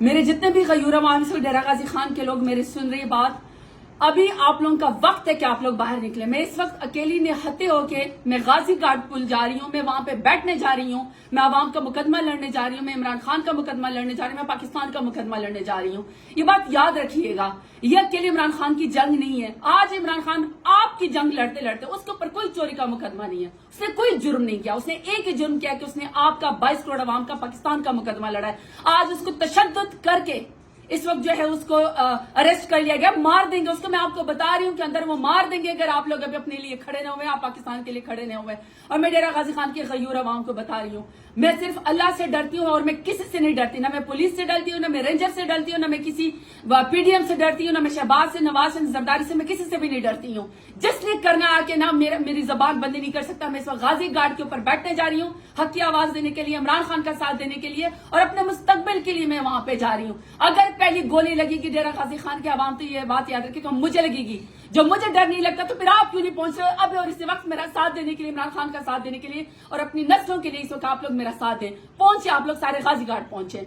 میرے جتنے بھی غیور عوام سے ڈیرہ غازی خان کے لوگ میرے سن رہی بات، ابھی آپ لوگوں کا وقت ہے کہ آپ لوگ باہر نکلیں. میں اس وقت اکیلی نہتے ہو کے میں غازی گارڈ پل جا رہی ہوں، میں وہاں پہ بیٹھنے جا رہی ہوں، میں عوام کا مقدمہ لڑنے جا رہی ہوں، میں عمران خان کا مقدمہ لڑنے جا رہی ہوں، میں پاکستان کا مقدمہ لڑنے جا رہی ہوں. یہ بات یاد رکھیے گا، یہ اکیلے عمران خان کی جنگ نہیں ہے. آج عمران خان آپ کی جنگ لڑتے لڑتے اس کے اوپر کوئی چوری کا مقدمہ نہیں ہے، اس نے کوئی جرم نہیں کیا. اس نے ایک ہی جرم کیا کہ اس نے آپ کا 22 کروڑ عوام کا پاکستان کا مقدمہ لڑا ہے. آج اس کو تشدد کر کے اس وقت جو ہے اس کو اریسٹ کر لیا گیا، مار دیں گے اس کو. میں آپ کو بتا رہی ہوں کہ اندر وہ مار دیں گے اگر آپ لوگ ابھی اپنے لیے کھڑے نہ ہوئے، آپ پاکستان کے لیے کھڑے نہ ہوئے. اور میں ڈیرہ غازی خان کے غیور عوام کو بتا رہی ہوں، میں صرف اللہ سے ڈرتی ہوں اور میں کسی سے نہیں ڈرتی. نہ میں پولیس سے ڈرتی ہوں، نہ میں رینجر سے ڈرتی ہوں، نہ میں کسی پی ڈی ایم سے ڈرتی ہوں، نہ میں شہباز سے، نواز سے، زرداری سے، میں کسی سے بھی نہیں ڈرتی ہوں. جس نے کرنا آ کے نہ میری زبان بندی نہیں کر سکتا. میں اس وقت غازی گارڈ کے اوپر بیٹھنے جا رہی ہوں حق کی آواز دینے کے لیے، عمران خان کا ساتھ دینے کے لیے اور اپنے مستقبل کے لیے میں وہاں پہ جا رہی ہوں. اگر پہلی گولی لگے گی ڈیرہ غازی خان کے عوام، تو یہ بات یاد رکھے کہ مجھے لگے گی. جو مجھے ڈر نہیں لگتا تو پھر آپ کیوں نہیں پہنچ رہے اب اور اس وقت میرا ساتھ دینے کے لیے، عمران خان کا ساتھ دینے کے لیے اور اپنی نسلوں کے لیے اس وقت آپ لوگ میرا ساتھ دیں. پہنچے آپ لوگ سارے غازی گارڈ پہنچے.